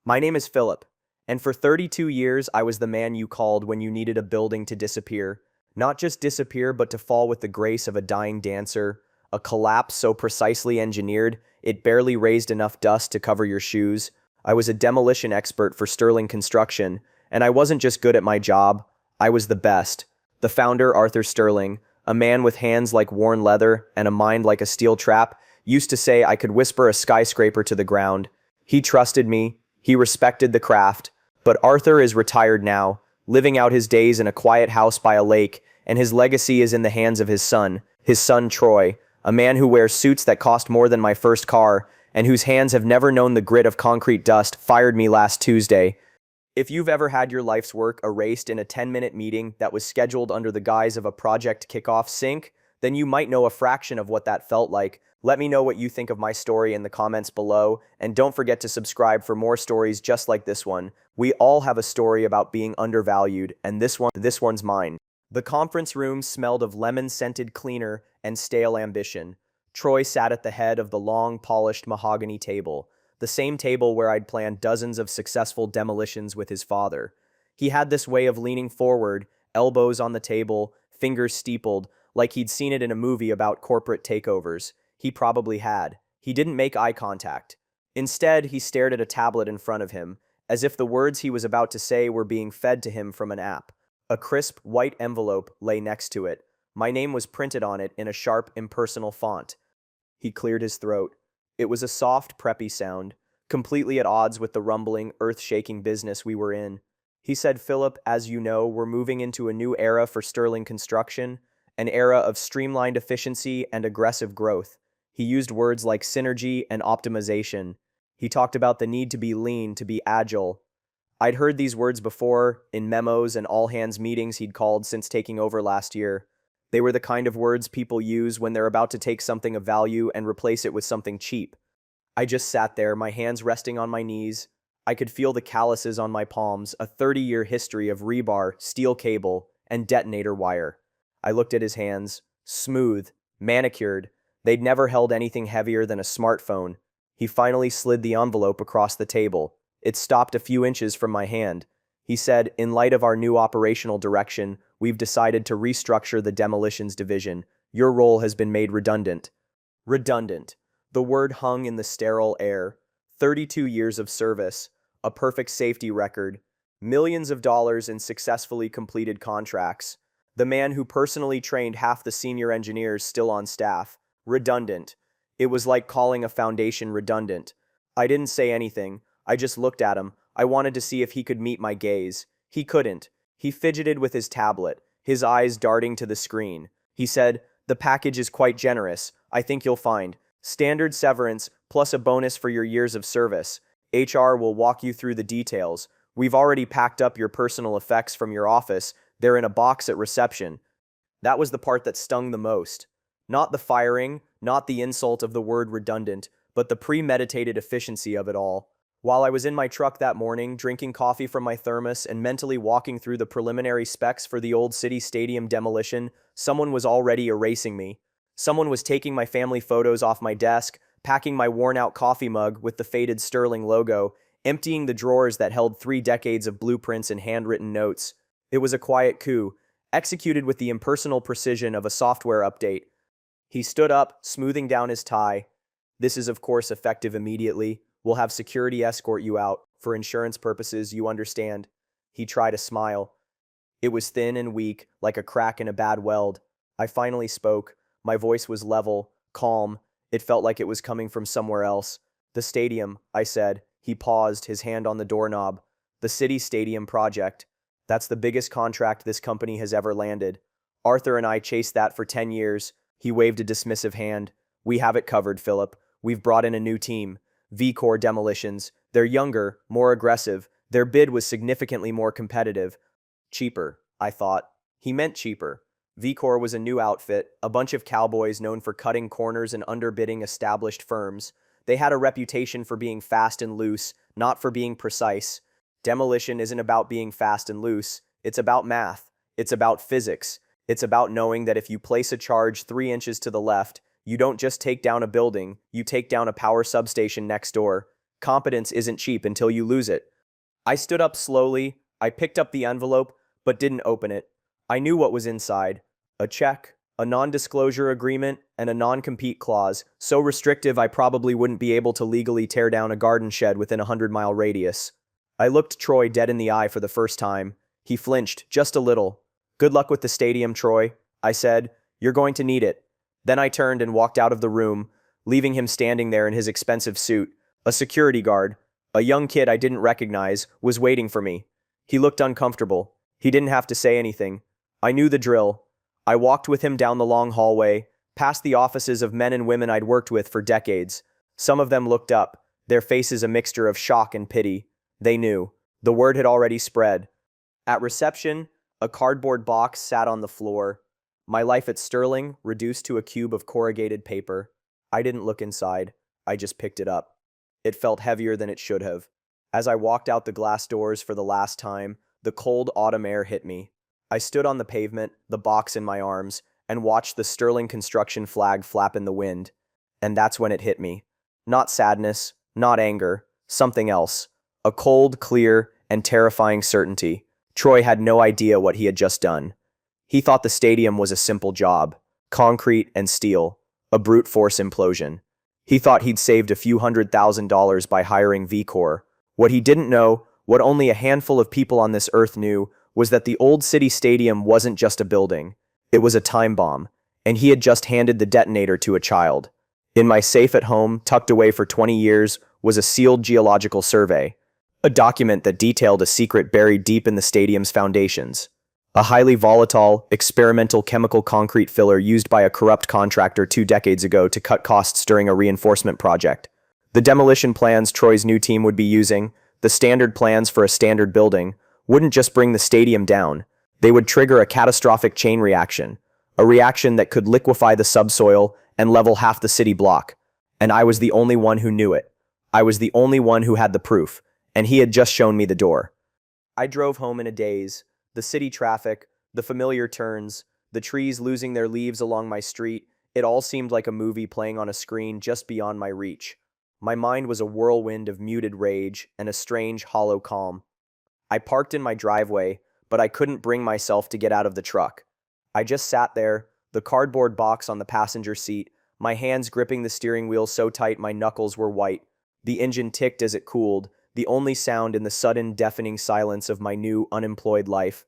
My name is Philip, and for 32 years I was the man you called when you needed a building to disappear. Not just disappear, but to fall with the grace of a dying dancer, a collapse so precisely engineered it barely raised enough dust to cover your shoes. I was a demolition expert for Sterling Construction, and I wasn't just good at my job, I was the best. The founder, Arthur Sterling, a man with hands like worn leather and a mind like a steel trap, used to say I could whisper a skyscraper to the ground. He trusted me, he respected the craft, but Arthur is retired now, living out his days in a quiet house by a lake, and his legacy is in the hands of his son Troy, a man who wears suits that cost more than my first car, and whose hands have never known the grit of concrete dust, fired me last Tuesday. If you've ever had your life's work erased in a 10-minute meeting that was scheduled under the guise of a project kickoff sync, then you might know a fraction of what that felt like. Let me know what you think of my story in the comments below, and don't forget to subscribe for more stories just like this one. We all have a story about being undervalued, and this one's mine. The conference room smelled of lemon-scented cleaner and stale ambition. Troy sat at the head of the long, polished mahogany table, the same table where I'd planned dozens of successful demolitions with his father. He had this way of leaning forward, elbows on the table, fingers steepled, like he'd seen it in a movie about corporate takeovers. He probably had. He didn't make eye contact. Instead, he stared at a tablet in front of him, as if the words he was about to say were being fed to him from an app. A crisp, white envelope lay next to it. My name was printed on it in a sharp, impersonal font. He cleared his throat. It was a soft, preppy sound, completely at odds with the rumbling, earth-shaking business we were in. He said, "Philip, as you know, we're moving into a new era for Sterling Construction, an era of streamlined efficiency and aggressive growth." He used words like synergy and optimization. He talked about the need to be lean, to be agile. I'd heard these words before, in memos and all-hands meetings he'd called since taking over last year. They were the kind of words people use when they're about to take something of value and replace it with something cheap. I just sat there, my hands resting on my knees. I could feel the calluses on my palms, a 30-year history of rebar, steel cable, and detonator wire. I looked at his hands, smooth, manicured. They'd never held anything heavier than a smartphone. He finally slid the envelope across the table. It stopped a few inches from my hand. He said, "In light of our new operational direction, we've decided to restructure the demolitions division. Your role has been made redundant." Redundant. The word hung in the sterile air. 32 years of service, a perfect safety record, millions of dollars in successfully completed contracts. The man who personally trained half the senior engineers still on staff. Redundant. It was like calling a foundation redundant. I didn't say anything. I just looked at him. I wanted to see if he could meet my gaze. He couldn't. He fidgeted with his tablet, his eyes darting to the screen. He said, "The package is quite generous. I think you'll find. Standard severance, plus a bonus for your years of service. HR will walk you through the details. We've already packed up your personal effects from your office. They're in a box at reception." That was the part that stung the most. Not the firing, not the insult of the word redundant, but the premeditated efficiency of it all. While I was in my truck that morning, drinking coffee from my thermos and mentally walking through the preliminary specs for the old city stadium demolition, someone was already erasing me. Someone was taking my family photos off my desk, packing my worn-out coffee mug with the faded Sterling logo, emptying the drawers that held 3 decades of blueprints and handwritten notes. It was a quiet coup, executed with the impersonal precision of a software update. He stood up, smoothing down his tie. "This is of course effective immediately. We'll have security escort you out. For insurance purposes, you understand." He tried a smile. It was thin and weak, like a crack in a bad weld. I finally spoke. My voice was level, calm. It felt like it was coming from somewhere else. "The stadium," I said. He paused, his hand on the doorknob. "The city stadium project. That's the biggest contract this company has ever landed. Arthur and I chased that for 10 years. He waved a dismissive hand. "We have it covered, Philip. We've brought in a new team. V-Core Demolitions. They're younger, more aggressive. Their bid was significantly more competitive." Cheaper, I thought. He meant cheaper. V-Core was a new outfit, a bunch of cowboys known for cutting corners and underbidding established firms. They had a reputation for being fast and loose, not for being precise. Demolition isn't about being fast and loose. It's about math. It's about physics. It's about knowing that if you place a charge 3 inches to the left, you don't just take down a building, you take down a power substation next door. Competence isn't cheap until you lose it. I stood up slowly. I picked up the envelope, but didn't open it. I knew what was inside. A check, a non-disclosure agreement, and a non-compete clause, so restrictive I probably wouldn't be able to legally tear down a garden shed within a 100-mile radius. I looked Troy dead in the eye for the first time. He flinched, just a little. "Good luck with the stadium, Troy," I said. "You're going to need it." Then I turned and walked out of the room, leaving him standing there in his expensive suit. A security guard, a young kid I didn't recognize, was waiting for me. He looked uncomfortable. He didn't have to say anything. I knew the drill. I walked with him down the long hallway, past the offices of men and women I'd worked with for decades. Some of them looked up, their faces a mixture of shock and pity. They knew. The word had already spread. At reception, a cardboard box sat on the floor. My life at Sterling reduced to a cube of corrugated paper. I didn't look inside. I just picked it up. It felt heavier than it should have. As I walked out the glass doors for the last time, the cold autumn air hit me. I stood on the pavement, the box in my arms, and watched the Sterling construction flag flap in the wind. And that's when it hit me. Not sadness, not anger, something else. A cold, clear, and terrifying certainty. Troy had no idea what he had just done. He thought the stadium was a simple job, concrete and steel, a brute force implosion. He thought he'd saved a few $100,000 by hiring V-Corps. What he didn't know, what only a handful of people on this earth knew, was that the old city stadium wasn't just a building. It was a time bomb, and he had just handed the detonator to a child. In my safe at home, tucked away for 20 years, was a sealed geological survey, a document that detailed a secret buried deep in the stadium's foundations. A highly volatile, experimental chemical concrete filler used by a corrupt contractor 2 decades ago to cut costs during a reinforcement project. The demolition plans Troy's new team would be using, the standard plans for a standard building, wouldn't just bring the stadium down. They would trigger a catastrophic chain reaction, a reaction that could liquefy the subsoil and level half the city block. And I was the only one who knew it. I was the only one who had the proof, and he had just shown me the door. I drove home in a daze. The city traffic, the familiar turns, the trees losing their leaves along my street, it all seemed like a movie playing on a screen just beyond my reach. My mind was a whirlwind of muted rage and a strange, hollow calm. I parked in my driveway, but I couldn't bring myself to get out of the truck. I just sat there, the cardboard box on the passenger seat, my hands gripping the steering wheel so tight my knuckles were white. The engine ticked as it cooled, the only sound in the sudden, deafening silence of my new, unemployed life.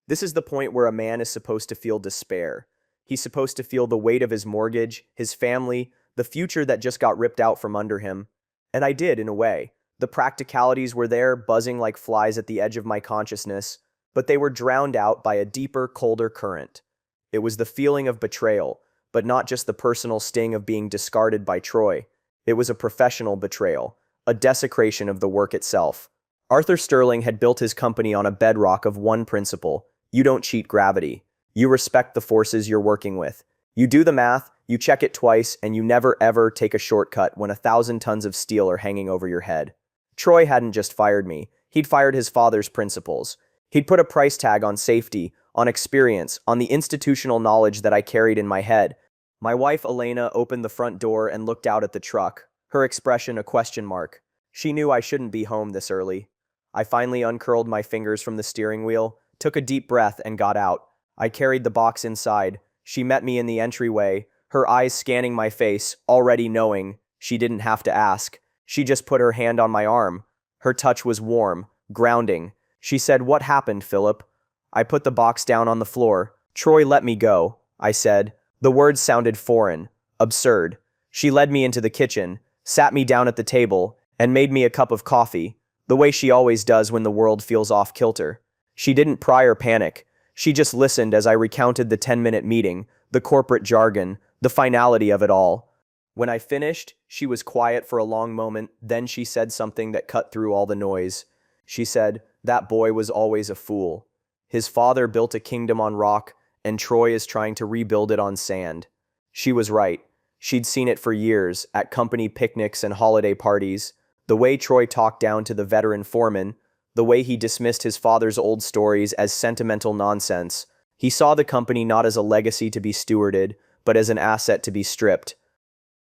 This is the point where a man is supposed to feel despair. He's supposed to feel the weight of his mortgage, his family, the future that just got ripped out from under him. And I did, in a way. The practicalities were there, buzzing like flies at the edge of my consciousness, but they were drowned out by a deeper, colder current. It was the feeling of betrayal, but not just the personal sting of being discarded by Troy. It was a professional betrayal, a desecration of the work itself. Arthur Sterling had built his company on a bedrock of one principle: you don't cheat gravity. You respect the forces you're working with. You do the math, you check it twice, and you never ever take a shortcut when 1,000 tons of steel are hanging over your head. Troy hadn't just fired me. He'd fired his father's principles. He'd put a price tag on safety, on experience, on the institutional knowledge that I carried in my head. My wife, Elena, opened the front door and looked out at the truck, her expression a question mark. She knew I shouldn't be home this early. I finally uncurled my fingers from the steering wheel, took a deep breath, and got out. I carried the box inside. She met me in the entryway, her eyes scanning my face, already knowing. She didn't have to ask. She just put her hand on my arm. Her touch was warm, grounding. She said, "What happened, Philip?" I put the box down on the floor. "Troy let me go," I said. The words sounded foreign, absurd. She led me into the kitchen, sat me down at the table, and made me a cup of coffee, the way she always does when the world feels off kilter. She didn't pry or panic. She just listened as I recounted the 10-minute meeting, the corporate jargon, the finality of it all. When I finished, she was quiet for a long moment, then she said something that cut through all the noise. She said, "That boy was always a fool. His father built a kingdom on rock, and Troy is trying to rebuild it on sand." She was right. She'd seen it for years, at company picnics and holiday parties. The way Troy talked down to the veteran foreman, the way he dismissed his father's old stories as sentimental nonsense. He saw the company not as a legacy to be stewarded, but as an asset to be stripped.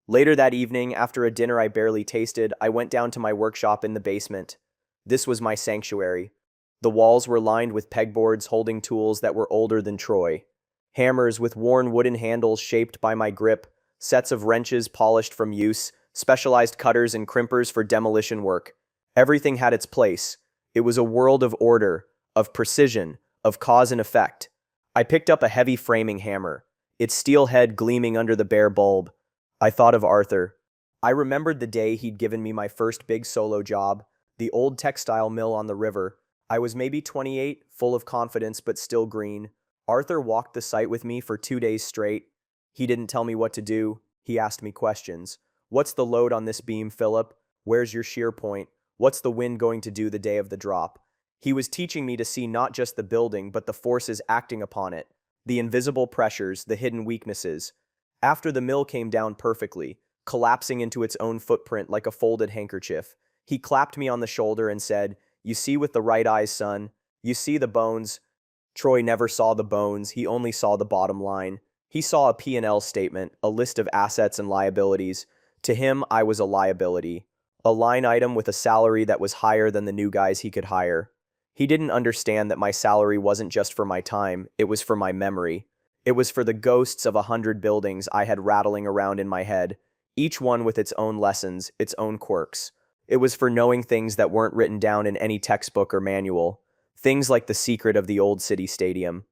Later that evening, after a dinner I barely tasted, I went down to my workshop in the basement. This was my sanctuary. The walls were lined with pegboards holding tools that were older than Troy. Hammers with worn wooden handles shaped by my grip, sets of wrenches polished from use, specialized cutters and crimpers for demolition work. Everything had its place. It was a world of order, of precision, of cause and effect. I picked up a heavy framing hammer, its steel head gleaming under the bare bulb. I thought of Arthur. I remembered the day he'd given me my first big solo job, the old textile mill on the river. I was maybe 28, full of confidence but still green. Arthur walked the site with me for 2 days straight. He didn't tell me what to do. He asked me questions. What's the load on this beam, Philip? Where's your shear point? What's the wind going to do the day of the drop? He was teaching me to see not just the building, but the forces acting upon it, the invisible pressures, the hidden weaknesses. After the mill came down perfectly, collapsing into its own footprint like a folded handkerchief, he clapped me on the shoulder and said, "You see with the right eyes, son. You see the bones." Troy never saw the bones, he only saw the bottom line. He saw a P&L statement, a list of assets and liabilities. To him, I was a liability. A line item with a salary that was higher than the new guys he could hire. He didn't understand that my salary wasn't just for my time, it was for my memory. It was for the ghosts of 100 buildings I had rattling around in my head, each one with its own lessons, its own quirks. It was for knowing things that weren't written down in any textbook or manual, things like the secret of the old city stadium.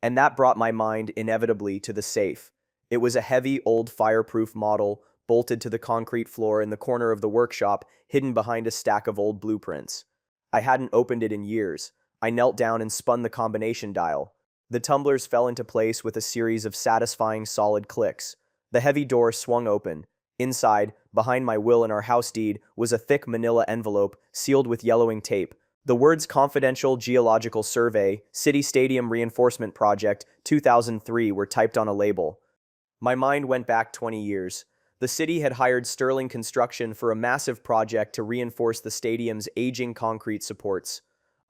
And that brought my mind inevitably to the safe. It was a heavy, old fireproof model, bolted to the concrete floor in the corner of the workshop, hidden behind a stack of old blueprints. I hadn't opened it in years. I knelt down and spun the combination dial. The tumblers fell into place with a series of satisfying solid clicks. The heavy door swung open. Inside, behind my will and our house deed, was a thick manila envelope sealed with yellowing tape. The words Confidential Geological Survey, City Stadium Reinforcement Project, 2003 were typed on a label. My mind went back 20 years. The city had hired Sterling Construction for a massive project to reinforce the stadium's aging concrete supports.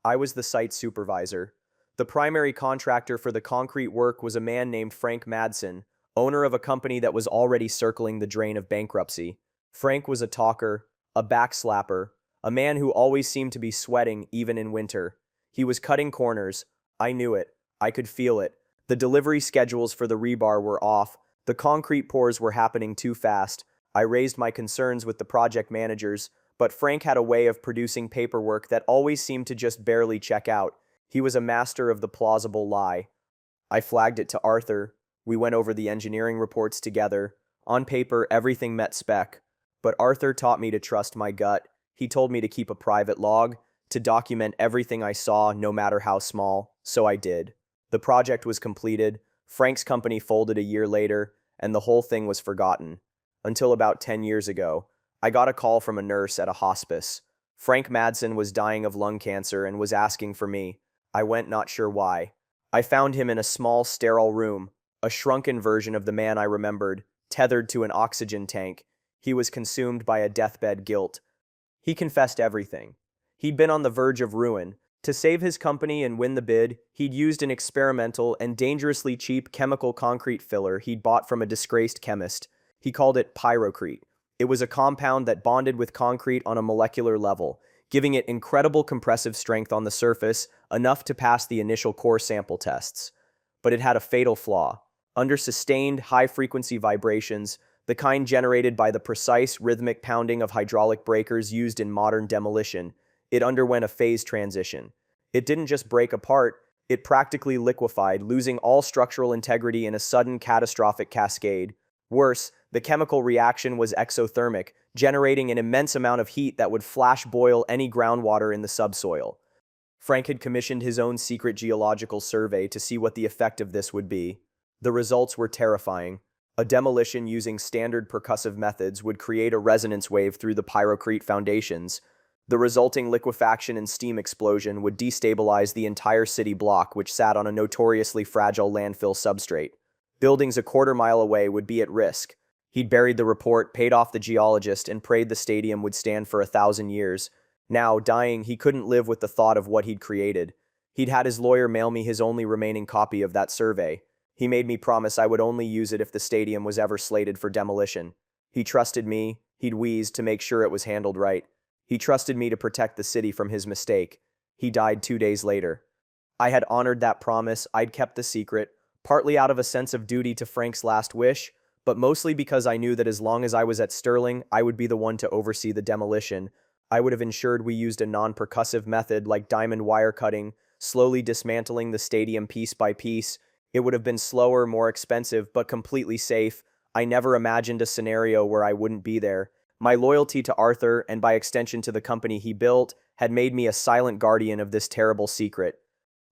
I was the site supervisor. The primary contractor for the concrete work was a man named Frank Madsen, owner of a company that was already circling the drain of bankruptcy. Frank was a talker, a backslapper, a man who always seemed to be sweating even in winter. He was cutting corners. I knew it. I could feel it. The delivery schedules for the rebar were off. The concrete pours were happening too fast. I raised my concerns with the project managers, but Frank had a way of producing paperwork that always seemed to just barely check out. He was a master of the plausible lie. I flagged it to Arthur. We went over the engineering reports together. On paper, everything met spec. But Arthur taught me to trust my gut. He told me to keep a private log, to document everything I saw, no matter how small, so I did. The project was completed. Frank's company folded a year later, and the whole thing was forgotten. Until about 10 years ago, I got a call from a nurse at a hospice. Frank Madsen was dying of lung cancer and was asking for me. I went, not sure why. I found him in a small, sterile room, a shrunken version of the man I remembered, tethered to an oxygen tank. He was consumed by a deathbed guilt. He confessed everything. He'd been on the verge of ruin. To save his company and win the bid, he'd used an experimental and dangerously cheap chemical concrete filler he'd bought from a disgraced chemist. He called it pyrocrete. It was a compound that bonded with concrete on a molecular level, giving it incredible compressive strength on the surface, enough to pass the initial core sample tests. But it had a fatal flaw. Under sustained, high-frequency vibrations, the kind generated by the precise, rhythmic pounding of hydraulic breakers used in modern demolition, it underwent a phase transition. It didn't just break apart, it practically liquefied, losing all structural integrity in a sudden catastrophic cascade. Worse, the chemical reaction was exothermic, generating an immense amount of heat that would flash boil any groundwater in the subsoil. Frank had commissioned his own secret geological survey to see what the effect of this would be. The results were terrifying. A demolition using standard percussive methods would create a resonance wave through the pyrocrete foundations. The resulting liquefaction and steam explosion would destabilize the entire city block, which sat on a notoriously fragile landfill substrate. Buildings a quarter-mile away would be at risk. He'd buried the report, paid off the geologist, and prayed the stadium would stand for 1,000 years. Now, dying, he couldn't live with the thought of what he'd created. He'd had his lawyer mail me his only remaining copy of that survey. He made me promise I would only use it if the stadium was ever slated for demolition. He trusted me, he'd wheeze to make sure it was handled right. He trusted me to protect the city from his mistake. He died 2 days later. I had honored that promise, I'd kept the secret, partly out of a sense of duty to Frank's last wish, but mostly because I knew that as long as I was at Sterling, I would be the one to oversee the demolition. I would have ensured we used a non-percussive method like diamond wire cutting, slowly dismantling the stadium piece by piece. It would have been slower, more expensive, but completely safe. I never imagined a scenario where I wouldn't be there. My loyalty to Arthur, and by extension to the company he built, had made me a silent guardian of this terrible secret.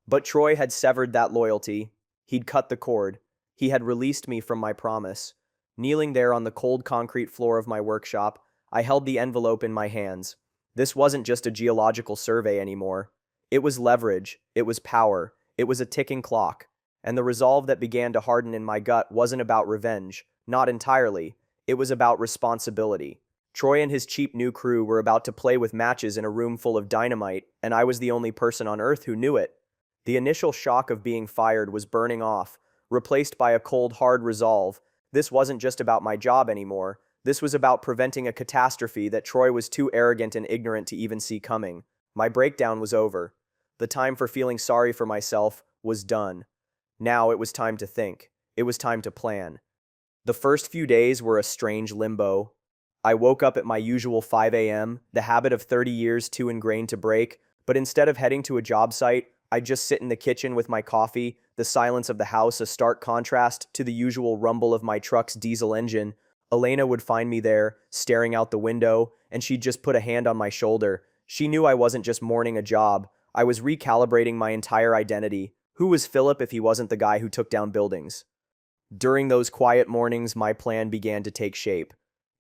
But Troy had severed that loyalty. He'd cut the cord. He had released me from my promise. Kneeling there on the cold concrete floor of my workshop, I held the envelope in my hands. This wasn't just a geological survey anymore. It was leverage, it was power, it was a ticking clock. And the resolve that began to harden in my gut wasn't about revenge, not entirely. It was about responsibility. Troy and his cheap new crew were about to play with matches in a room full of dynamite, and I was the only person on Earth who knew it. The initial shock of being fired was burning off, replaced by a cold, hard resolve. This wasn't just about my job anymore. This was about preventing a catastrophe that Troy was too arrogant and ignorant to even see coming. My breakdown was over. The time for feeling sorry for myself was done. Now it was time to think. It was time to plan. The first few days were a strange limbo. I woke up at my usual 5 a.m., the habit of 30 years too ingrained to break, but instead of heading to a job site, I'd just sit in the kitchen with my coffee, the silence of the house a stark contrast to the usual rumble of my truck's diesel engine. Elena would find me there, staring out the window, and she'd just put a hand on my shoulder. She knew I wasn't just mourning a job. I was recalibrating my entire identity. Who was Philip if he wasn't the guy who took down buildings? During those quiet mornings, my plan began to take shape.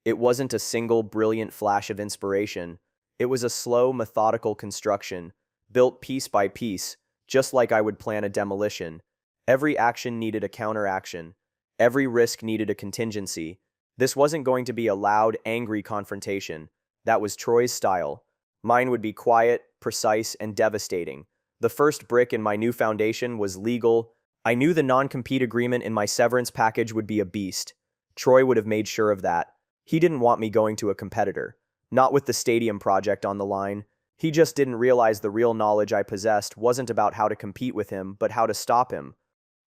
It wasn't a single brilliant flash of inspiration. It was a slow, methodical construction, built piece by piece, just like I would plan a demolition. Every action needed a counteraction. Every risk needed a contingency. This wasn't going to be a loud, angry confrontation. That was Troy's style. Mine would be quiet, precise, and devastating. The first brick in my new foundation was legal. I knew the non-compete agreement in my severance package would be a beast. Troy would have made sure of that. He didn't want me going to a competitor. Not with the stadium project on the line. He just didn't realize the real knowledge I possessed wasn't about how to compete with him, but how to stop him.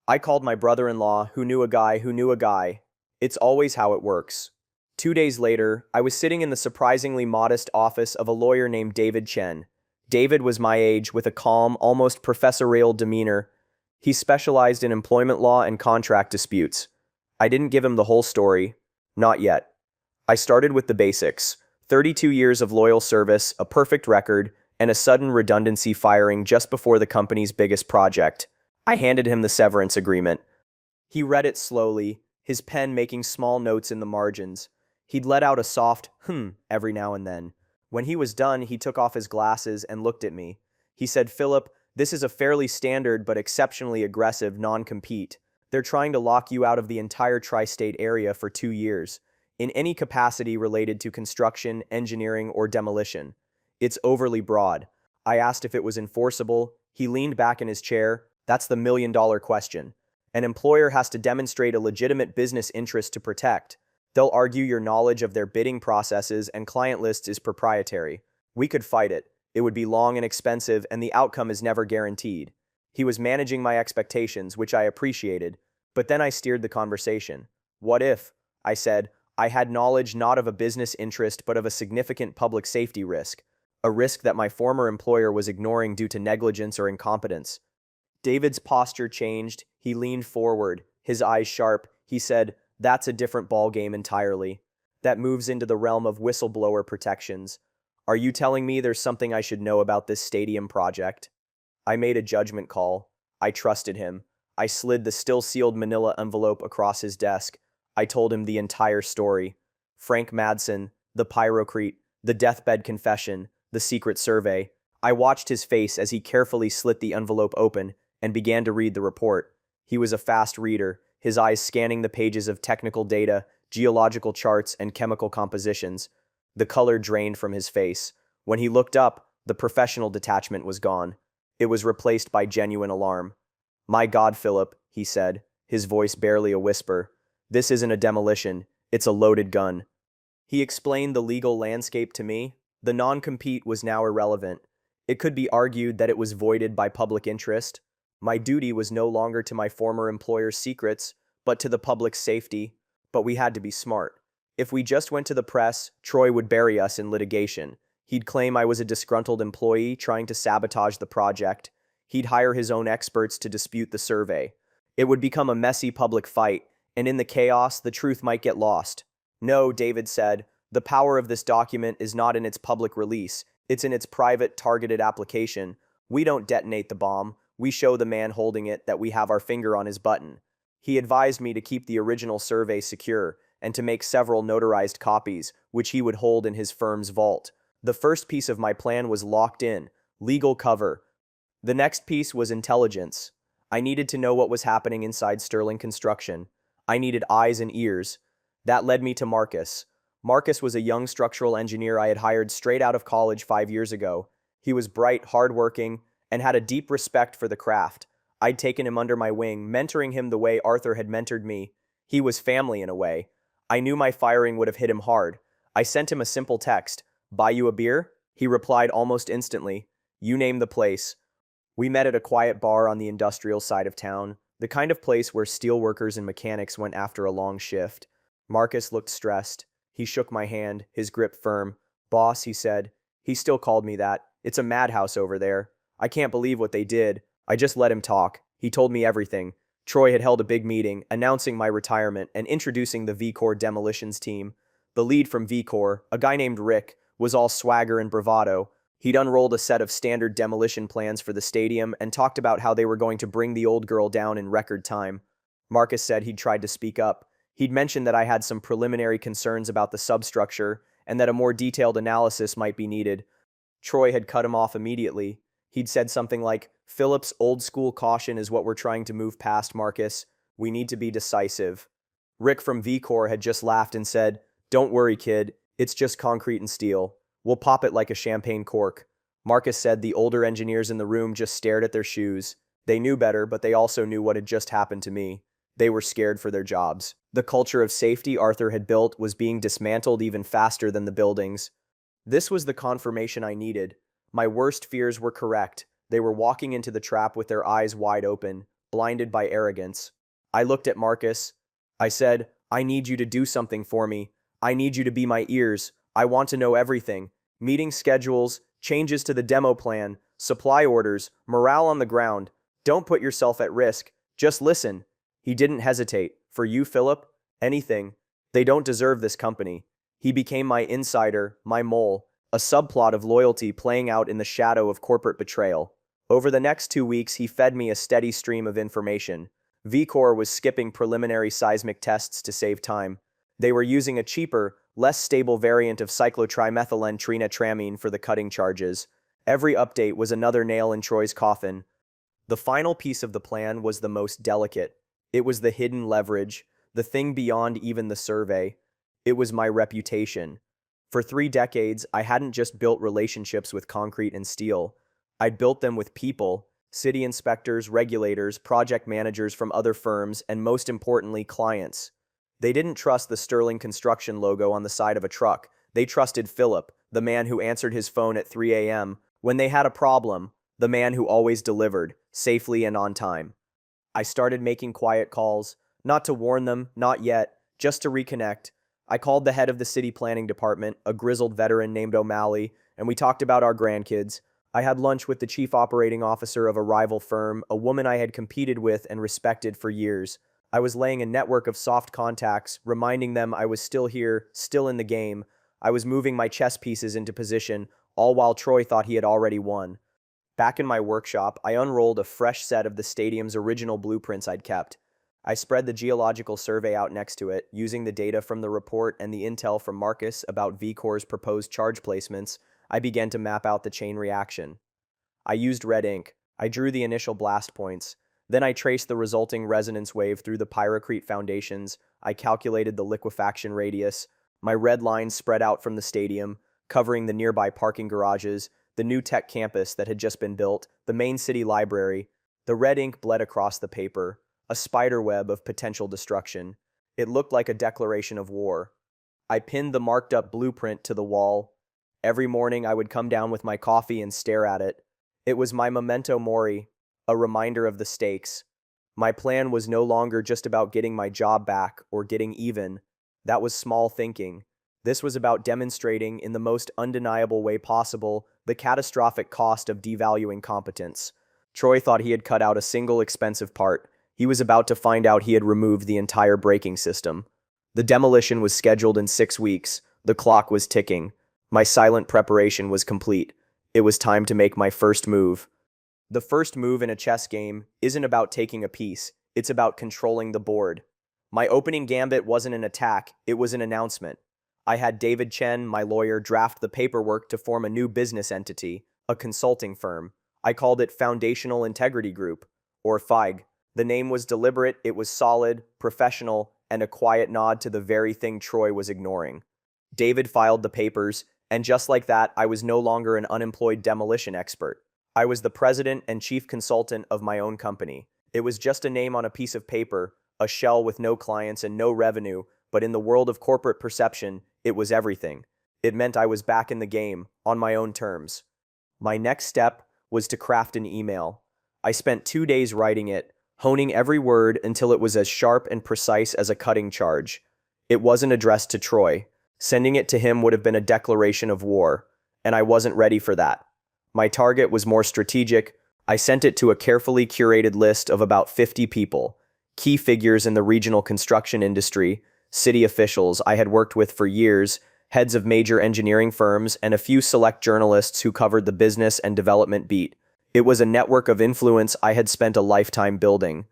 I called my brother-in-law, who knew a guy who knew a guy. It's always how it works. 2 days later, I was sitting in the surprisingly modest office of a lawyer named David Chen. David was my age, with a calm, almost professorial demeanor. He specialized in employment law and contract disputes. I didn't give him the whole story. Not yet. I started with the basics. 32 years of loyal service, a perfect record, and a sudden redundancy firing just before the company's biggest project. I handed him the severance agreement. He read it slowly, his pen making small notes in the margins. He'd let out a soft, every now and then. When he was done, he took off his glasses and looked at me. He said, "Philip, this is a fairly standard but exceptionally aggressive non-compete. They're trying to lock you out of the entire tri-state area for 2 years, in any capacity related to construction, engineering, or demolition. It's overly broad." I asked if it was enforceable. He leaned back in his chair. That's the million-dollar question. An employer has to demonstrate a legitimate business interest to protect. They'll argue your knowledge of their bidding processes and client lists is proprietary. We could fight it. It would be long and expensive, and the outcome is never guaranteed. He was managing my expectations, which I appreciated, but then I steered the conversation. What if, I said, I had knowledge not of a business interest but of a significant public safety risk, a risk that my former employer was ignoring due to negligence or incompetence? David's posture changed. He leaned forward, his eyes sharp. He said, "That's a different ballgame entirely. That moves into the realm of whistleblower protections. Are you telling me there's something I should know about this stadium project?" I made a judgment call. I trusted him. I slid the still-sealed manila envelope across his desk. I told him the entire story. Frank Madsen, the pyrocrete, the deathbed confession, the secret survey. I watched his face as he carefully slit the envelope open and began to read the report. He was a fast reader, his eyes scanning the pages of technical data, geological charts, and chemical compositions. The color drained from his face. When he looked up, the professional detachment was gone. It was replaced by genuine alarm. "My God, Philip," he said, his voice barely a whisper. "This isn't a demolition. It's a loaded gun. He explained the legal landscape to me. The non-compete was now irrelevant. It could be argued that it was voided by public interest. My duty was no longer to my former employer's secrets, but to the public's safety. But we had to be smart. If we just went to the press, Troy would bury us in litigation. He'd claim I was a disgruntled employee trying to sabotage the project. He'd hire his own experts to dispute the survey. It would become a messy public fight, and in the chaos, the truth might get lost. No, David said, the power of this document is not in its public release. It's in its private, targeted application. We don't detonate the bomb. We show the man holding it that we have our finger on his button. He advised me to keep the original survey secure and to make several notarized copies, which he would hold in his firm's vault. The first piece of my plan was locked in, legal cover. The next piece was intelligence. I needed to know what was happening inside Sterling Construction. I needed eyes and ears. That led me to Marcus. Marcus was a young structural engineer I had hired straight out of college 5 years ago. He was bright, hardworking, and had a deep respect for the craft. I'd taken him under my wing, mentoring him the way Arthur had mentored me. He was family in a way. I knew my firing would have hit him hard. I sent him a simple text, "Buy you a beer?" He replied almost instantly, "You name the place." We met at a quiet bar on the industrial side of town, the kind of place where steelworkers and mechanics went after a long shift. Marcus looked stressed. He shook my hand, his grip firm. "Boss," he said. He still called me that. "It's a madhouse over there. I can't believe what they did." I just let him talk. He told me everything. Troy had held a big meeting, announcing my retirement and introducing the V-Corps Demolitions team. The lead from V-Corps, a guy named Rick, was all swagger and bravado. He'd unrolled a set of standard demolition plans for the stadium and talked about how they were going to bring the old girl down in record time. Marcus said he'd tried to speak up. He'd mentioned that I had some preliminary concerns about the substructure and that a more detailed analysis might be needed. Troy had cut him off immediately. He'd said something like, "Philip's old school caution is what we're trying to move past, Marcus. We need to be decisive." Rick from V-Corps had just laughed and said, "Don't worry, kid. It's just concrete and steel. We'll pop it like a champagne cork." Marcus said the older engineers in the room just stared at their shoes. They knew better, but they also knew what had just happened to me. They were scared for their jobs. The culture of safety Arthur had built was being dismantled even faster than the buildings. This was the confirmation I needed. My worst fears were correct. They were walking into the trap with their eyes wide open, blinded by arrogance. I looked at Marcus. I said, "I need you to do something for me. I need you to be my ears. I want to know everything. Meeting schedules, changes to the demo plan, supply orders, morale on the ground. Don't put yourself at risk. Just listen." He didn't hesitate. "For you, Philip, anything. They don't deserve this company." He became my insider, my mole, a subplot of loyalty playing out in the shadow of corporate betrayal. Over the next 2 weeks, he fed me a steady stream of information. V-Corps was skipping preliminary seismic tests to save time. They were using a cheaper, less stable variant of cyclotrimethylene trinitramine for the cutting charges. Every update was another nail in Troy's coffin. The final piece of the plan was the most delicate. It was the hidden leverage, the thing beyond even the survey. It was my reputation. For 3 decades, I hadn't just built relationships with concrete and steel. I'd built them with people, city inspectors, regulators, project managers from other firms, and most importantly, clients. They didn't trust the Sterling Construction logo on the side of a truck. They trusted Philip, the man who answered his phone at 3 a.m. when they had a problem, the man who always delivered, safely and on time. I started making quiet calls, not to warn them, not yet, just to reconnect. I called the head of the city planning department, a grizzled veteran named O'Malley, and we talked about our grandkids. I had lunch with the chief operating officer of a rival firm, a woman I had competed with and respected for years. I was laying a network of soft contacts, reminding them I was still here, still in the game. I was moving my chess pieces into position, all while Troy thought he had already won. Back in my workshop, I unrolled a fresh set of the stadium's original blueprints I'd kept. I spread the geological survey out next to it, using the data from the report and the intel from Marcus about V-Corps' proposed charge placements. I began to map out the chain reaction. I used red ink. I drew the initial blast points. Then I traced the resulting resonance wave through the pyrocrete foundations. I calculated the liquefaction radius. My red lines spread out from the stadium, covering the nearby parking garages, the new tech campus that had just been built, the main city library. The red ink bled across the paper, a spiderweb of potential destruction. It looked like a declaration of war. I pinned the marked up blueprint to the wall. Every morning I would come down with my coffee and stare at it. It was my memento mori, a reminder of the stakes. My plan was no longer just about getting my job back or getting even. That was small thinking. This was about demonstrating, in the most undeniable way possible, the catastrophic cost of devaluing competence. Troy thought he had cut out a single expensive part. He was about to find out he had removed the entire braking system. The demolition was scheduled in 6 weeks. The clock was ticking. My silent preparation was complete. It was time to make my first move. The first move in a chess game isn't about taking a piece, it's about controlling the board. My opening gambit wasn't an attack, it was an announcement. I had David Chen, my lawyer, draft the paperwork to form a new business entity, a consulting firm. I called it Foundational Integrity Group, or FIG. The name was deliberate, it was solid, professional, and a quiet nod to the very thing Troy was ignoring. David filed the papers, and just like that, I was no longer an unemployed demolition expert. I was the president and chief consultant of my own company. It was just a name on a piece of paper, a shell with no clients and no revenue, but in the world of corporate perception, it was everything. It meant I was back in the game, on my own terms. My next step was to craft an email. I spent 2 days writing it, honing every word until it was as sharp and precise as a cutting charge. It wasn't addressed to Troy. Sending it to him would have been a declaration of war, and I wasn't ready for that. My target was more strategic. I sent it to a carefully curated list of about 50 people, key figures in the regional construction industry, city officials I had worked with for years, heads of major engineering firms, and a few select journalists who covered the business and development beat. It was a network of influence I had spent a lifetime building.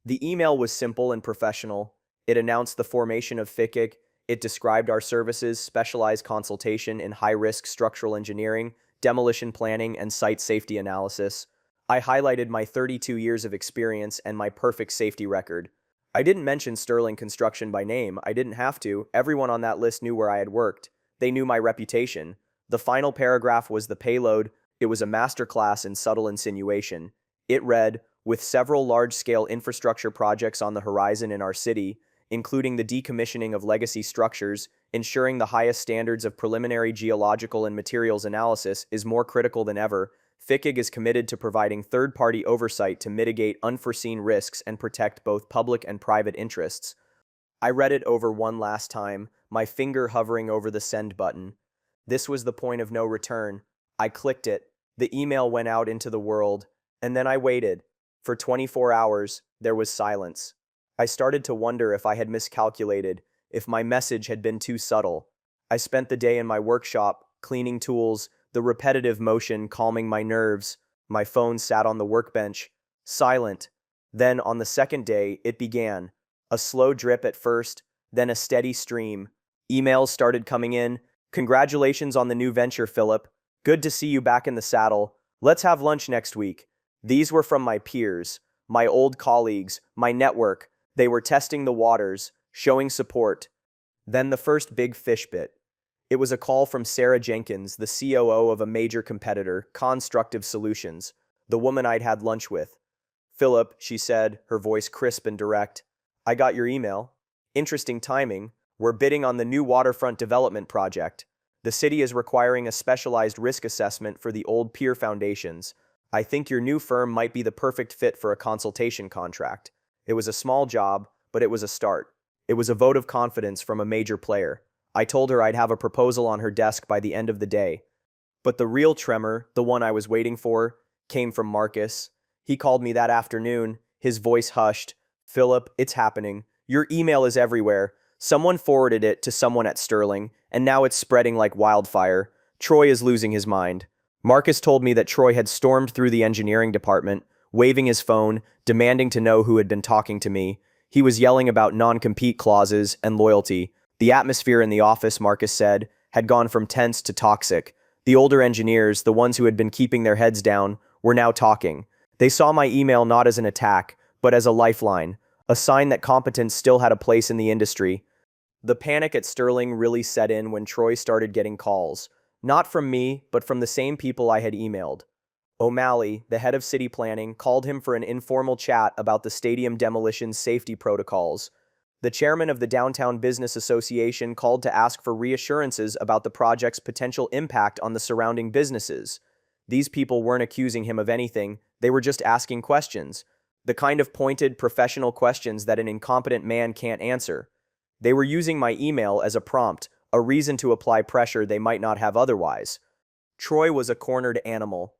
The email was simple and professional. It announced the formation of FICIG. It described our services, specialized consultation in high-risk structural engineering, demolition planning, and site safety analysis. I highlighted my 32 years of experience and my perfect safety record. I didn't mention Sterling Construction by name. I didn't have to. Everyone on that list knew where I had worked. They knew my reputation. The final paragraph was the payload. It was a masterclass in subtle insinuation. It read, with several large-scale infrastructure projects on the horizon in our city, including the decommissioning of legacy structures, ensuring the highest standards of preliminary geological and materials analysis is more critical than ever. FICIG is committed to providing third-party oversight to mitigate unforeseen risks and protect both public and private interests. I read it over one last time, my finger hovering over the send button. This was the point of no return. I clicked it. The email went out into the world, and then I waited. For 24 hours, there was silence. I started to wonder if I had miscalculated, if my message had been too subtle. I spent the day in my workshop, cleaning tools, the repetitive motion calming my nerves. My phone sat on the workbench, silent. Then, on the second day, it began. A slow drip at first, then a steady stream. Emails started coming in. Congratulations on the new venture, Philip. Good to see you back in the saddle. Let's have lunch next week. These were from my peers, my old colleagues, my network. They were testing the waters, showing support. Then the first big fish bit. It was a call from Sarah Jenkins, the COO of a major competitor, Constructive Solutions, the woman I'd had lunch with. Philip, she said, her voice crisp and direct. I got your email. Interesting timing. We're bidding on the new waterfront development project. The city is requiring a specialized risk assessment for the old pier foundations. I think your new firm might be the perfect fit for a consultation contract. It was a small job, but it was a start. It was a vote of confidence from a major player. I told her I'd have a proposal on her desk by the end of the day. But the real tremor, the one I was waiting for, came from Marcus. He called me that afternoon, his voice hushed. Philip, it's happening. Your email is everywhere. Someone forwarded it to someone at Sterling, and now it's spreading like wildfire. Troy is losing his mind. Marcus told me that Troy had stormed through the engineering department, waving his phone, demanding to know who had been talking to me. He was yelling about non-compete clauses and loyalty. The atmosphere in the office, Marcus said, had gone from tense to toxic. The older engineers, the ones who had been keeping their heads down, were now talking. They saw my email not as an attack, but as a lifeline, a sign that competence still had a place in the industry. The panic at Sterling really set in when Troy started getting calls. Not from me, but from the same people I had emailed. O'Malley, the head of city planning, called him for an informal chat about the stadium demolition safety protocols. The chairman of the Downtown Business Association called to ask for reassurances about the project's potential impact on the surrounding businesses. These people weren't accusing him of anything, they were just asking questions. The kind of pointed, professional questions that an incompetent man can't answer. They were using my email as a prompt, a reason to apply pressure they might not have otherwise. Troy was a cornered animal.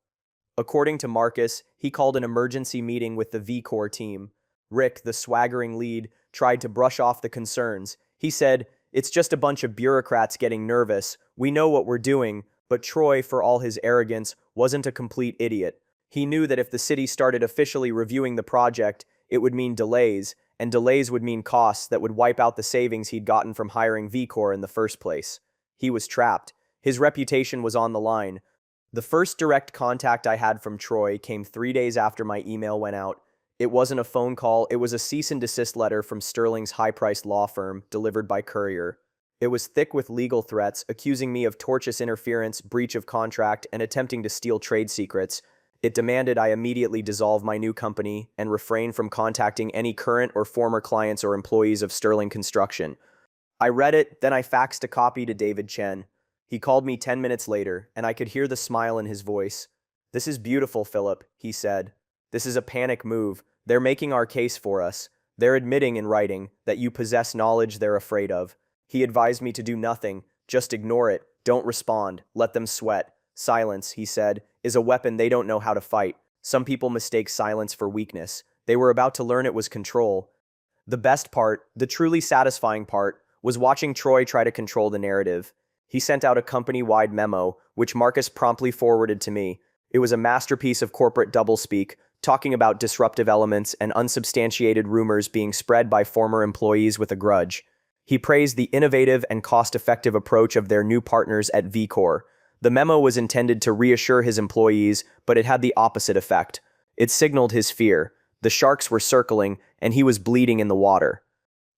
According to Marcus, he called an emergency meeting with the VCore team. Rick, the swaggering lead, tried to brush off the concerns. He said, "It's just a bunch of bureaucrats getting nervous. We know what we're doing." But Troy, for all his arrogance, wasn't a complete idiot. He knew that if the city started officially reviewing the project, it would mean delays, and delays would mean costs that would wipe out the savings he'd gotten from hiring VCore in the first place. He was trapped. His reputation was on the line. The first direct contact I had from Troy came 3 days after my email went out. It wasn't a phone call, it was a cease and desist letter from Sterling's high-priced law firm, delivered by courier. It was thick with legal threats, accusing me of tortious interference, breach of contract, and attempting to steal trade secrets. It demanded I immediately dissolve my new company and refrain from contacting any current or former clients or employees of Sterling Construction. I read it, then I faxed a copy to David Chen. He called me 10 minutes later, and I could hear the smile in his voice. "This is beautiful, Philip," he said. "This is a panic move. They're making our case for us. They're admitting in writing that you possess knowledge they're afraid of." He advised me to do nothing, just ignore it, don't respond, let them sweat. "Silence," he said, "is a weapon they don't know how to fight. Some people mistake silence for weakness. They were about to learn it was control." The best part, the truly satisfying part, was watching Troy try to control the narrative. He sent out a company-wide memo, which Marcus promptly forwarded to me. It was a masterpiece of corporate doublespeak, talking about disruptive elements and unsubstantiated rumors being spread by former employees with a grudge. He praised the innovative and cost-effective approach of their new partners at VCore. The memo was intended to reassure his employees, but it had the opposite effect. It signaled his fear. The sharks were circling, and he was bleeding in the water.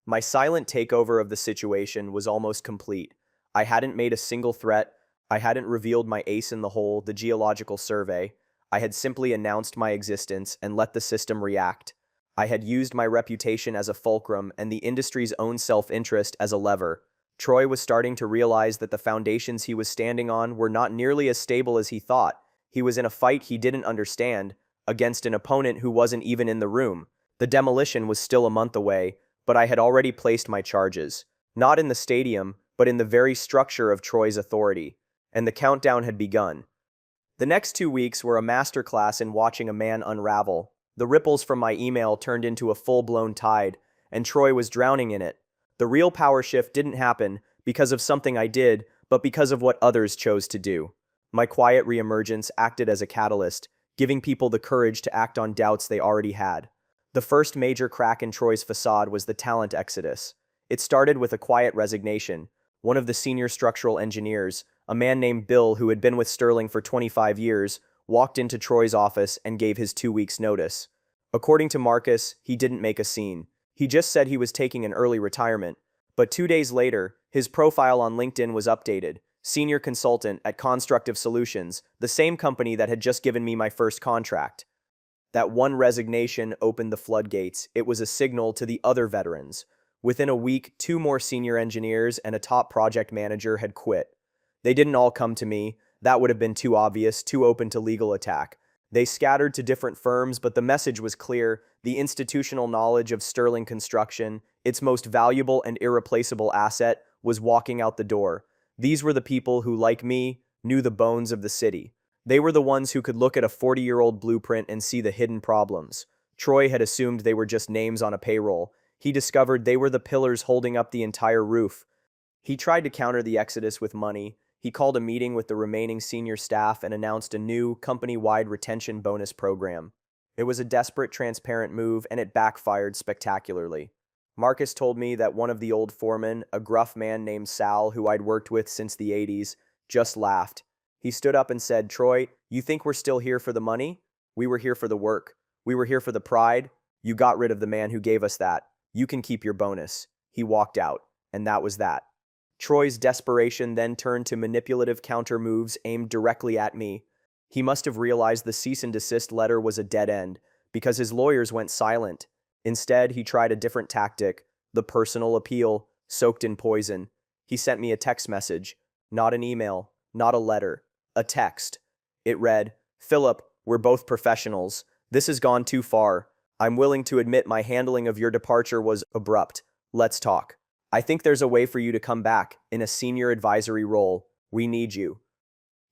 My silent takeover of the situation was almost complete. I hadn't made a single threat. I hadn't revealed my ace in the hole, the geological survey. I had simply announced my existence and let the system react. I had used my reputation as a fulcrum and the industry's own self-interest as a lever. Troy was starting to realize that the foundations he was standing on were not nearly as stable as he thought. He was in a fight he didn't understand, against an opponent who wasn't even in the room. The demolition was still a month away, but I had already placed my charges. Not in the stadium, but in the very structure of Troy's authority. And the countdown had begun. The next 2 weeks were a masterclass in watching a man unravel. The ripples from my email turned into a full-blown tide, and Troy was drowning in it. The real power shift didn't happen because of something I did, but because of what others chose to do. My quiet reemergence acted as a catalyst, giving people the courage to act on doubts they already had. The first major crack in Troy's facade was the talent exodus. It started with a quiet resignation. One of the senior structural engineers, a man named Bill who had been with Sterling for 25 years, walked into Troy's office and gave his 2 weeks' notice. According to Marcus, he didn't make a scene. He just said he was taking an early retirement. But 2 days later, his profile on LinkedIn was updated. Senior consultant at Constructive Solutions, the same company that had just given me my first contract. That one resignation opened the floodgates. It was a signal to the other veterans. Within a week, 2 more senior engineers and a top project manager had quit. They didn't all come to me. That would have been too obvious, too open to legal attack. They scattered to different firms, but the message was clear. The institutional knowledge of Sterling Construction, its most valuable and irreplaceable asset, was walking out the door. These were the people who, like me, knew the bones of the city. They were the ones who could look at a 40-year-old blueprint and see the hidden problems. Troy had assumed they were just names on a payroll. He discovered they were the pillars holding up the entire roof. He tried to counter the exodus with money. He called a meeting with the remaining senior staff and announced a new, company-wide retention bonus program. It was a desperate, transparent move, and it backfired spectacularly. Marcus told me that one of the old foremen, a gruff man named Sal, who I'd worked with since the 80s, just laughed. He stood up and said, "Troy, you think we're still here for the money? We were here for the work. We were here for the pride. You got rid of the man who gave us that. You can keep your bonus." He walked out, and that was that. Troy's desperation then turned to manipulative counter moves aimed directly at me. He must have realized the cease and desist letter was a dead end, because his lawyers went silent. Instead, he tried a different tactic, The personal appeal, soaked in poison. He sent me a text message, not an email, not a letter, a text. It read, "Philip, we're both professionals. This has gone too far. I'm willing to admit my handling of your departure was abrupt. Let's talk. I think there's a way for you to come back in a senior advisory role. We need you."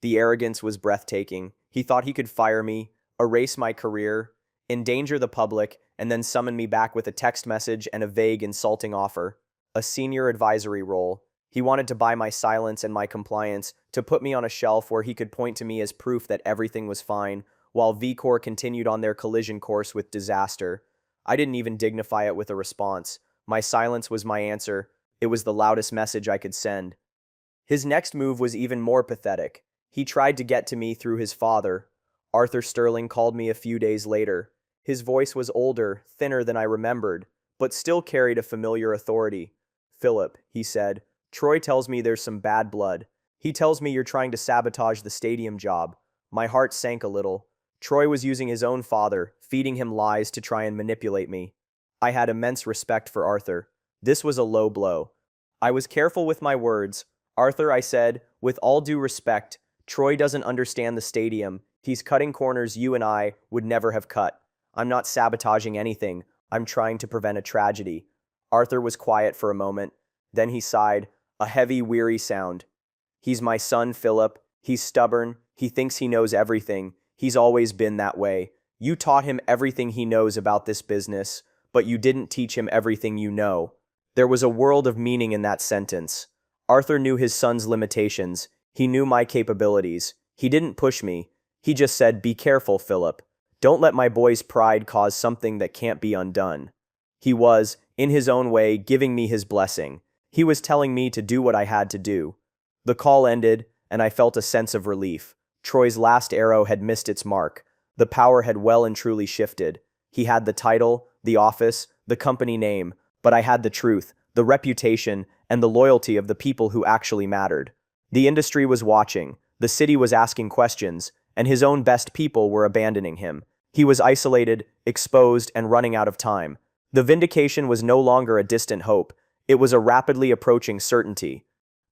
The arrogance was breathtaking. He thought he could fire me, erase my career, endanger the public, and then summon me back with a text message and a vague, insulting offer. A senior advisory role. He wanted to buy my silence and my compliance, to put me on a shelf where he could point to me as proof that everything was fine, while VCorp continued on their collision course with disaster. I didn't even dignify it with a response. My silence was my answer. It was the loudest message I could send. His next move was even more pathetic. He tried to get to me through his father. Arthur Sterling called me a few days later. His voice was older, thinner than I remembered, but still carried a familiar authority. "Philip," he said, "Troy tells me there's some bad blood. He tells me you're trying to sabotage the stadium job." My heart sank a little. Troy was using his own father, feeding him lies to try and manipulate me. I had immense respect for Arthur. This was a low blow. I was careful with my words. "Arthur," I said, "with all due respect, Troy doesn't understand the stadium. He's cutting corners you and I would never have cut. I'm not sabotaging anything. I'm trying to prevent a tragedy." Arthur was quiet for a moment. Then he sighed, a heavy, weary sound. "He's my son, Philip. He's stubborn. He thinks he knows everything. He's always been that way. You taught him everything he knows about this business, but you didn't teach him everything you know." There was a world of meaning in that sentence. Arthur knew his son's limitations. He knew my capabilities. He didn't push me. He just said, "Be careful, Philip. Don't let my boy's pride cause something that can't be undone." He was, in his own way, giving me his blessing. He was telling me to do what I had to do. The call ended, and I felt a sense of relief. Troy's last arrow had missed its mark. The power had well and truly shifted. He had the title, the office, the company name, but I had the truth, the reputation, and the loyalty of the people who actually mattered. The industry was watching, the city was asking questions, and his own best people were abandoning him. He was isolated, exposed, and running out of time. The vindication was no longer a distant hope. It was a rapidly approaching certainty.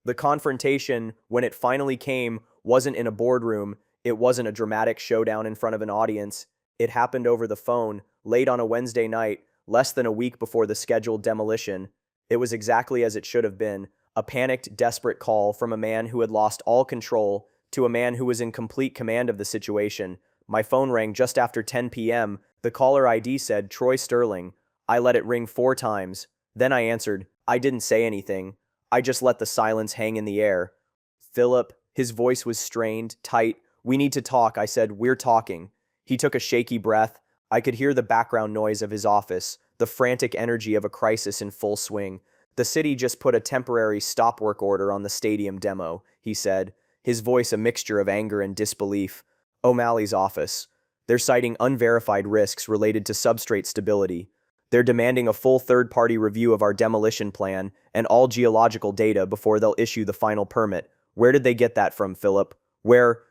The confrontation, when it finally came, wasn't in a boardroom. It wasn't a dramatic showdown in front of an audience. It happened over the phone, late on a Wednesday night, less than a week before the scheduled demolition. It was exactly as it should have been, a panicked, desperate call from a man who had lost all control to a man who was in complete command of the situation. My phone rang just after 10 p.m. The caller ID said, "Troy Sterling." I let it ring 4 times. Then I answered. I didn't say anything. I just let the silence hang in the air. "Philip," his voice was strained, tight. "We need to talk," I said. "We're talking." He took a shaky breath. I could hear the background noise of his office, the frantic energy of a crisis in full swing. "The city just put a temporary stop work order on the stadium demo," he said, his voice a mixture of anger and disbelief. "O'Malley's office. They're citing unverified risks related to substrate stability. They're demanding a full third-party review of our demolition plan and all geological data before they'll issue the final permit." Where did they get that from, Philip? Where?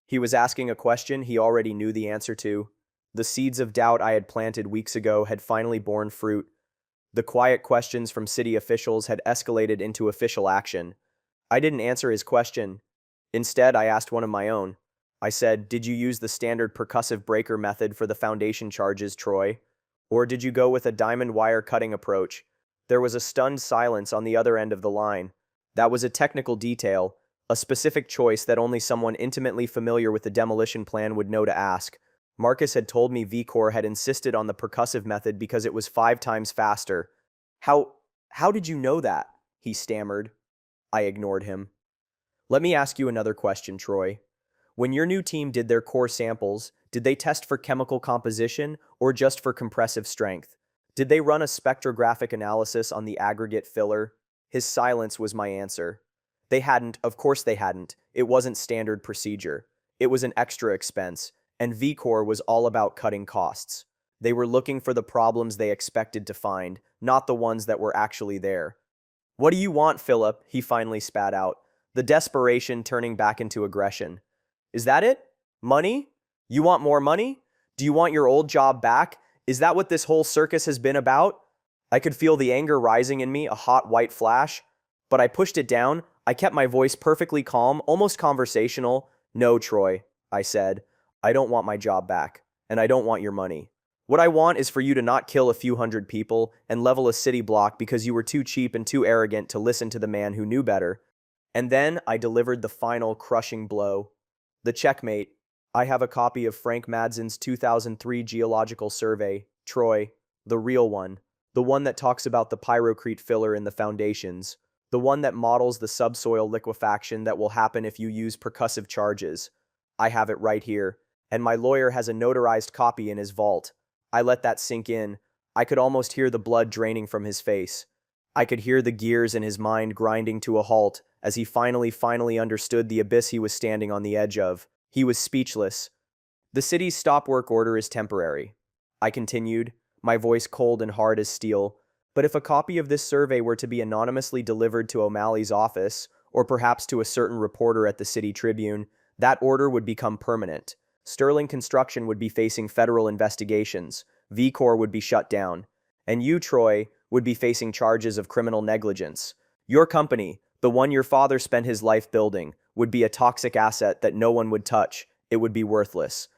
He was asking a question he already knew the answer to. The seeds of doubt I had planted weeks ago had finally borne fruit. The quiet questions from city officials had escalated into official action. I didn't answer his question. Instead, I asked one of my own. I said, "Did you use the standard percussive breaker method for the foundation charges, Troy? Or did you go with a diamond wire cutting approach?" There was a stunned silence on the other end of the line. That was a technical detail, a specific choice that only someone intimately familiar with the demolition plan would know to ask. Marcus had told me VCorp had insisted on the percussive method because it was 5 times faster. How did you know that?" he stammered. I ignored him. "Let me ask you another question, Troy. When your new team did their core samples, did they test for chemical composition or just for compressive strength? Did they run a spectrographic analysis on the aggregate filler?" His silence was my answer. They hadn't, of course they hadn't. It wasn't standard procedure. It was an extra expense, and VCorp was all about cutting costs. They were looking for the problems they expected to find, not the ones that were actually there. "What do you want, Philip?" he finally spat out, the desperation turning back into aggression. "Is that it? Money? You want more money? Do you want your old job back? Is that what this whole circus has been about?" I could feel the anger rising in me, a hot white flash, but I pushed it down. I kept my voice perfectly calm, almost conversational. "No, Troy," I said. "I don't want my job back, and I don't want your money. What I want is for you to not kill a few hundred people and level a city block because you were too cheap and too arrogant to listen to the man who knew better." And then I delivered the final crushing blow. The checkmate. I have a copy of Frank Madsen's 2003 geological survey, Troy, the real one, the one that talks about the pyrocrete filler in the foundations, the one that models the subsoil liquefaction that will happen if you use percussive charges. I have it right here, and my lawyer has a notarized copy in his vault. I let that sink in. I could almost hear the blood draining from his face. I could hear the gears in his mind grinding to a halt as he finally understood the abyss he was standing on the edge of. He was speechless. "The city's stop work order is temporary," I continued, my voice cold and hard as steel. "But if a copy of this survey were to be anonymously delivered to O'Malley's office, or perhaps to a certain reporter at the City Tribune, that order would become permanent. Sterling Construction would be facing federal investigations, V-Corp would be shut down, and you, Troy, would be facing charges of criminal negligence. Your company, the one your father spent his life building, would be a toxic asset that no one would touch. It would be worthless."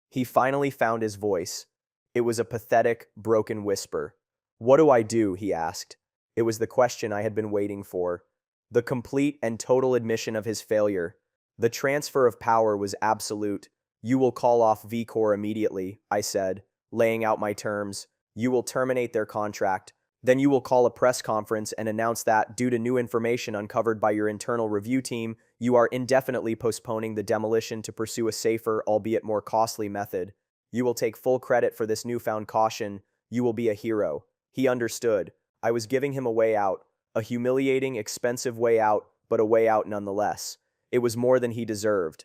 He finally found his voice. It was a pathetic, broken whisper. "What do I do?" he asked. It was the question I had been waiting for. The complete and total admission of his failure. The transfer of power was absolute. "You will call off V-Corp immediately," I said, laying out my terms. "You will terminate their contract. Then you will call a press conference and announce that, due to new information uncovered by your internal review team, you are indefinitely postponing the demolition to pursue a safer, albeit more costly method. You will take full credit for this newfound caution. You will be a hero." He understood. I was giving him a way out. A humiliating, expensive way out, but a way out nonetheless. It was more than he deserved.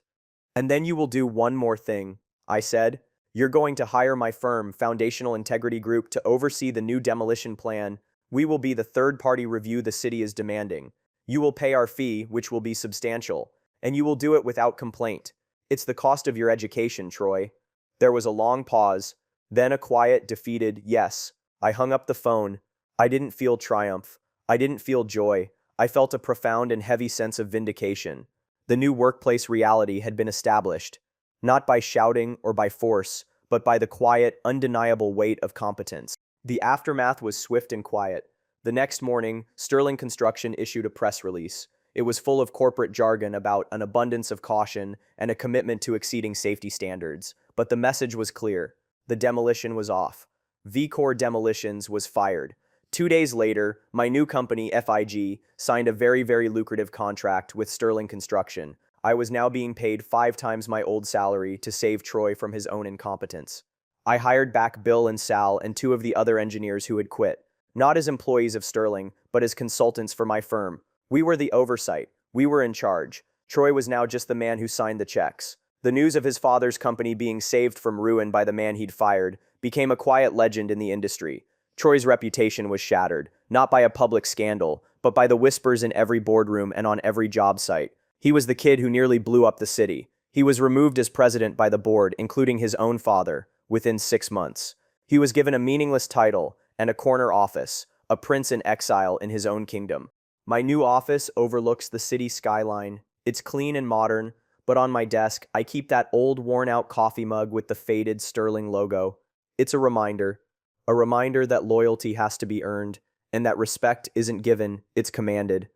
"And then you will do one more thing," I said. "You're going to hire my firm, Foundational Integrity Group, to oversee the new demolition plan. We will be the third-party review the city is demanding. You will pay our fee, which will be substantial, and you will do it without complaint. It's the cost of your education, Troy." There was a long pause, then a quiet, defeated yes. I hung up the phone. I didn't feel triumph. I didn't feel joy. I felt a profound and heavy sense of vindication. The new workplace reality had been established, not by shouting or by force, but by the quiet, undeniable weight of competence. The aftermath was swift and quiet. The next morning, Sterling Construction issued a press release. It was full of corporate jargon about an abundance of caution and a commitment to exceeding safety standards. But the message was clear. The demolition was off. V-Corp Demolitions was fired. 2 days later, my new company, FIG, signed a very lucrative contract with Sterling Construction. I was now being paid 5 times my old salary to save Troy from his own incompetence. I hired back Bill and Sal and 2 of the other engineers who had quit, not as employees of Sterling, but as consultants for my firm. We were the oversight. We were in charge. Troy was now just the man who signed the checks. The news of his father's company being saved from ruin by the man he'd fired became a quiet legend in the industry. Troy's reputation was shattered, not by a public scandal, but by the whispers in every boardroom and on every job site. He was the kid who nearly blew up the city. He was removed as president by the board, including his own father, within 6 months. He was given a meaningless title and a corner office, a prince in exile in his own kingdom. My new office overlooks the city skyline. It's clean and modern, but on my desk, I keep that old worn-out coffee mug with the faded Sterling logo. It's a reminder that loyalty has to be earned, and that respect isn't given, it's commanded.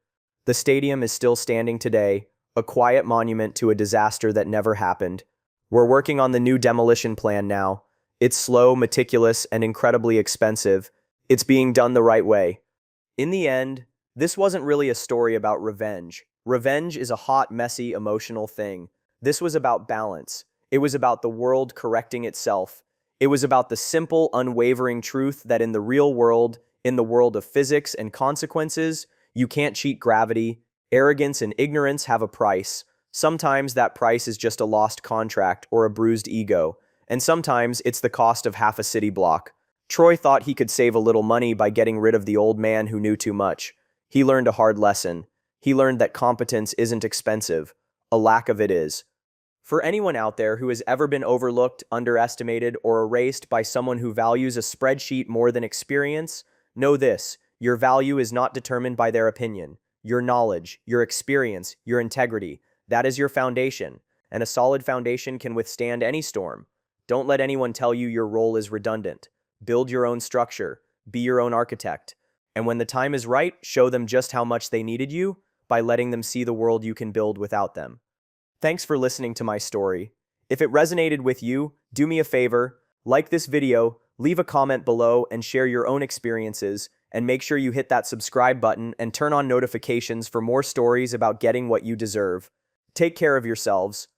The stadium is still standing today, a quiet monument to a disaster that never happened. We're working on the new demolition plan now. It's slow, meticulous, and incredibly expensive. It's being done the right way. In the end, this wasn't really a story about revenge. Revenge is a hot, messy, emotional thing. This was about balance. It was about the world correcting itself. It was about the simple, unwavering truth that in the real world, in the world of physics and consequences, you can't cheat gravity. Arrogance and ignorance have a price. Sometimes that price is just a lost contract or a bruised ego, and sometimes it's the cost of half a city block. Troy thought he could save a little money by getting rid of the old man who knew too much. He learned a hard lesson. He learned that competence isn't expensive. A lack of it is. For anyone out there who has ever been overlooked, underestimated, or erased by someone who values a spreadsheet more than experience, Know this, your value is not determined by their opinion. Your knowledge, your experience, your integrity, that is your foundation, and a solid foundation can withstand any storm. Don't let anyone tell you your role is redundant. Build your own structure, be your own architect, and when the time is right, show them just how much they needed you by letting them see the world you can build without them. Thanks for listening to my story. If it resonated with you, do me a favor, like this video, leave a comment below and share your own experiences, and make sure you hit that subscribe button and turn on notifications for more stories about getting what you deserve. Take care of yourselves.